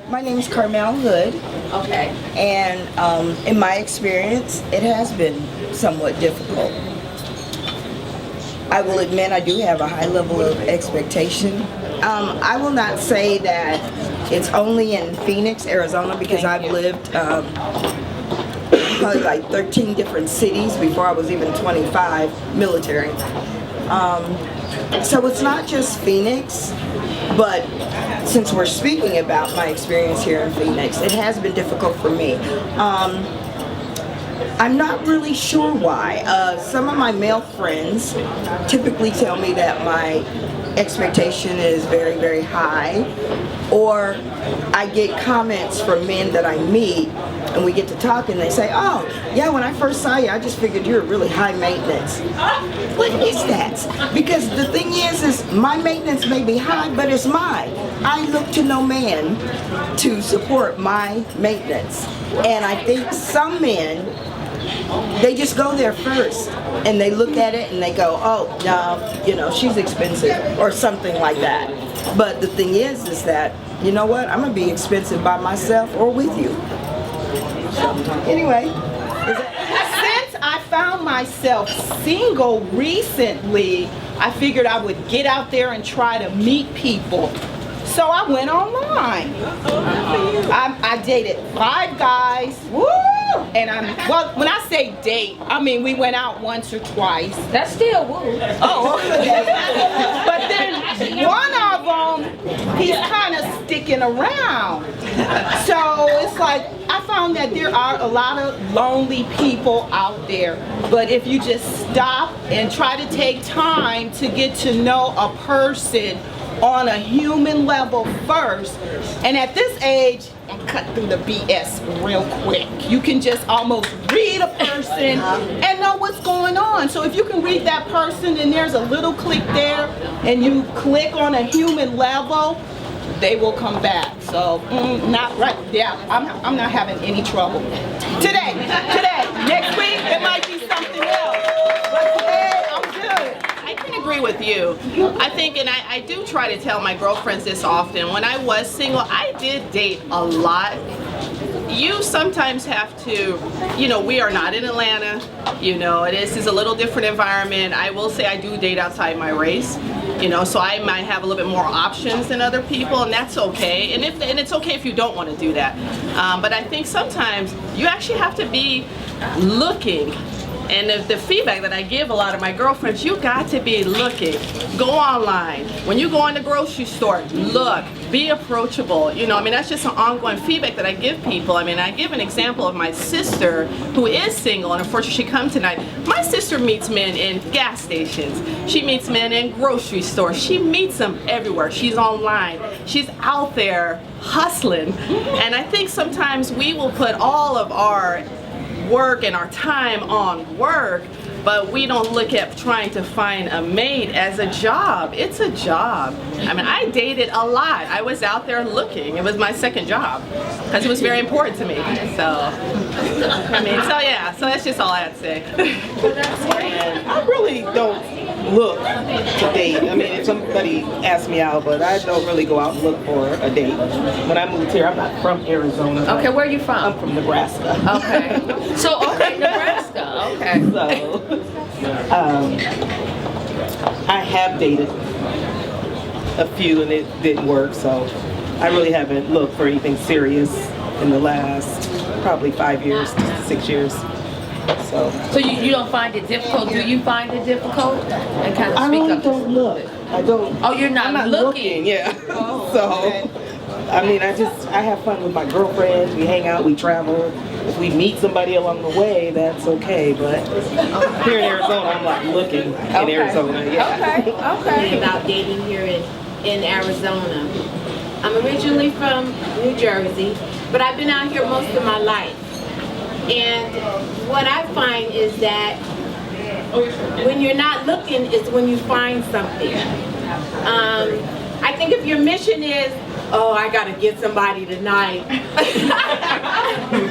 My name is Carmel Hood, Okay. and in my experience, it has been somewhat difficult. I will admit I do have a high level of expectation. I will not say that it's only in Phoenix, Arizona, because I've lived probably like 13 different cities before I was even 25, military. So it's not just Phoenix, but since we're speaking about my experience here in Phoenix, it has been difficult for me. I'm not really sure why. Some of my male friends typically tell me that my expectation is very, very high, or I get comments from men that I meet and we get to talk and they say, oh, yeah, when I first saw you, I just figured you were really high maintenance. What is that? Because the thing is my maintenance may be high, but it's mine. I look to no man to support my maintenance. And I think some men, they just go there first and they look at it and they go, oh, no, you know, she's expensive or something like that. But the thing is that, you know what, I'm going to be expensive by myself or with you. So, anyway. Since I found myself single recently, I figured I would get out there and try to meet people. So I went online. I dated 5 guys. Woo! And well, when I say date, I mean we went out once or twice. That's still woo. Oh, okay. But then one of them, he's kind of sticking around. So it's like, I found that there are a lot of lonely people out there. But if you just stop and try to take time to get to know a person on a human level first, and at this age, and cut through the BS real quick. You can just almost read a person and know what's going on. So if you can read that person and there's a little click there and you click on a human level, they will come back. So not right. Yeah, I'm not having any trouble. Today. Next week it might be something else. But today I'm good. I can agree with you. I think, and I do try to tell my girlfriends this often, when I was single, I did date a lot. You sometimes have to, you know, we are not in Atlanta, you know, this is a little different environment. I will say I do date outside my race, you know, so I might have a little bit more options than other people, and that's okay. And it's okay if you don't want to do that. But I think sometimes you actually have to be looking. And the feedback that I give a lot of my girlfriends, you got to be looking. Go online. When you go in the grocery store, look, be approachable. You know, I mean, that's just an ongoing feedback that I give people. I mean, I give an example of my sister who is single, and unfortunately she come tonight. My sister meets men in gas stations. She meets men in grocery stores. She meets them everywhere. She's online. She's out there hustling. And I think sometimes we will put all of our work and our time on work, but we don't look at trying to find a mate as a job. It's a job. I mean, I dated a lot. I was out there looking. It was my second job because it was very important to me. So, I mean, so yeah, so that's just all I had to say. I really don't look to date. I mean, if somebody asks me out, but I don't really go out and look for a date. When I moved here, I'm not from Arizona. Okay, where are you from? I'm from Nebraska. Okay. So, okay, Nebraska. Okay. So, I have dated a few and it didn't work, so I really haven't looked for anything serious in the last probably 5 years to 6 years. So you don't find it difficult? Do you find it difficult? And kind of I speak really up. don't look. I don't. Oh, you're not, I'm not looking. Yeah. Oh, So, okay. I mean, I have fun with my girlfriends. We hang out, we travel. If we meet somebody along the way, that's okay. But here in Arizona, I'm like looking in Arizona. Yeah. Okay. About dating here in Arizona. I'm originally from New Jersey, but I've been out here most of my life. And what I find is that when you're not looking is when you find something. I think if your mission is, oh, I gotta get somebody tonight,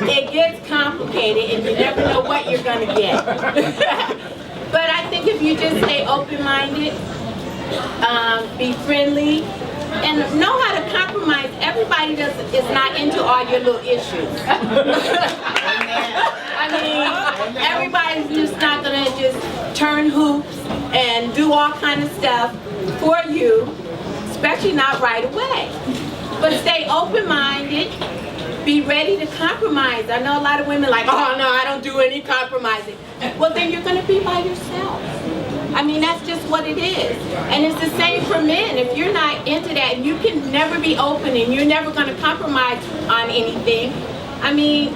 it gets complicated and you never know what you're gonna get. But I think if you just stay open-minded, be friendly, and know how to compromise every everybody is not into all your little issues. I mean, everybody's just not gonna just turn hoops and do all kind of stuff for you, especially not right away. But stay open-minded, be ready to compromise. I know a lot of women like, oh no, I don't do any compromising. Well, then you're gonna be by yourself. I mean, that's just what it is. And it's the same for men. If you're not into that, and you can never be open and you're never gonna compromise on anything, I mean,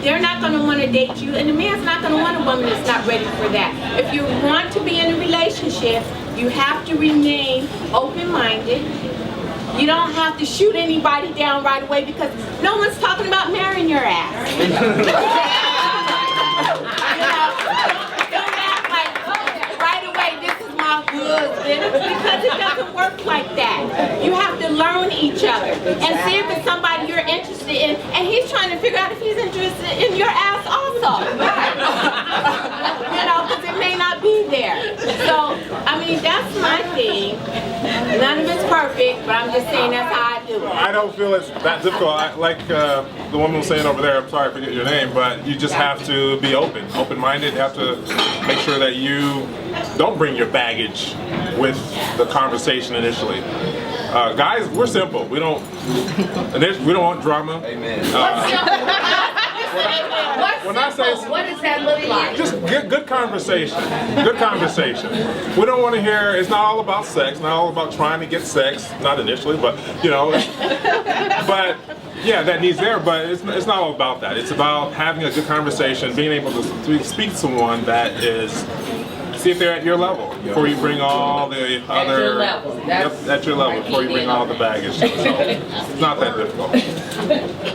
they're not going to want to date you, and the man's not going to want a woman that's not ready for that. If you want to be in a relationship, you have to remain open-minded. You don't have to shoot anybody down right away because no one's talking about marrying your ass. You know, don't act like right away this is my husband, because it doesn't work like that. You have to learn each other and see if it's somebody you're interested in, and he's trying to figure out if he's interested in your ass also. You know, because it may not be there. So, I mean, that's my thing. None of it's perfect, but I'm just saying that's how I do it. I don't feel it's that difficult. Like the woman was saying over there, I'm sorry I forget your name, but you just have to be open-minded. You have to make sure that you don't bring your baggage with the conversation initially. Guys, we're simple. We don't want drama. Amen. When I say, what does that look like? just good conversation. Good conversation. We don't want to hear, it's not all about sex, not all about trying to get sex, not initially, but, you know, but yeah, that needs there, but it's not all about that. It's about having a good conversation, being able to speak to someone that is, see if they're at your level before you bring all the other... At your level. At your level, before you bring all the baggage. So it's not that difficult.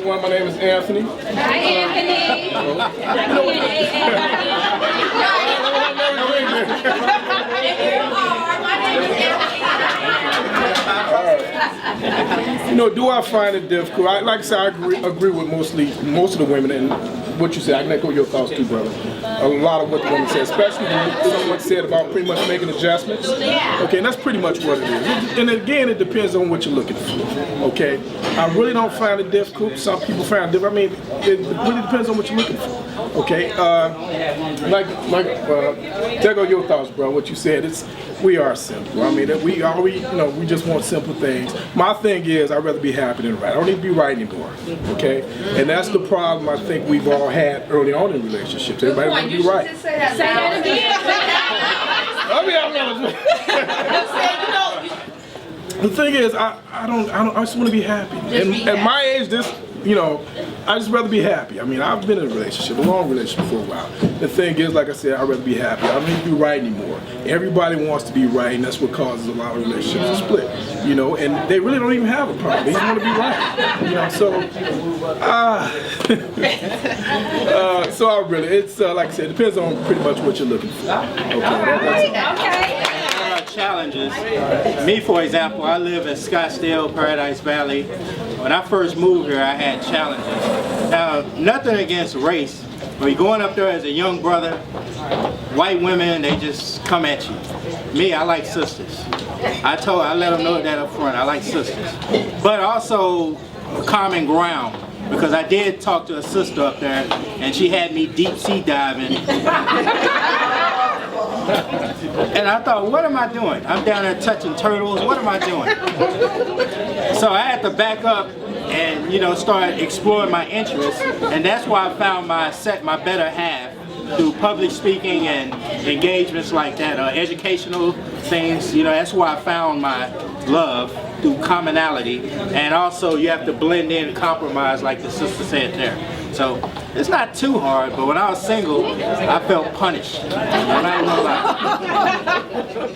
Well, my name is Anthony. Hi, Anthony. You know, do I find it difficult? Like I said, I agree with most of the women, and what you said. I can echo your thoughts too, brother. A lot of what the women said, especially what said about pretty much making adjustments. Okay, and that's pretty much what it is. And again, it depends on what you're looking for. Okay, I really don't find it difficult. Some people find it difficult. I mean, it really depends on what you're looking for. Okay, echo your thoughts, bro. What you said, we are simple. I mean, we just want simple things. My thing is, I'd rather be happy than right. I don't need to be right anymore. Okay, and that's the problem I think we've all had early on in relationships. Everybody wants to be right. Say that again. The thing is, I just want to be happy. At my age, I just rather be happy. I mean, I've been in a relationship, a long relationship for a while. The thing is, like I said, I'd rather be happy. I don't need to be right anymore. Everybody wants to be right, and that's what causes a lot of relationships to split. You know, and they really don't even have a problem. They just want to be right. You know, so I really, it's like I said, it depends on pretty much what you're looking for. Okay. Challenges. Me, for example, I live in Scottsdale, Paradise Valley. When I first moved here, I had challenges. Now, nothing against race, but you're going up there as a young brother, white women, they just come at you. Me, I like sisters. I let them know that up front, I like sisters. But also, a common ground, because I did talk to a sister up there, and she had me deep sea diving. And I thought, what am I doing? I'm down there touching turtles, what am I doing? So I had to back up and, start exploring my interests, and that's why I found my better half through public speaking and engagements like that, educational things. That's why I found my love, through commonality, and also you have to blend in and compromise like the sister said there. So it's not too hard, but when I was single, I felt punished. I'm not gonna lie.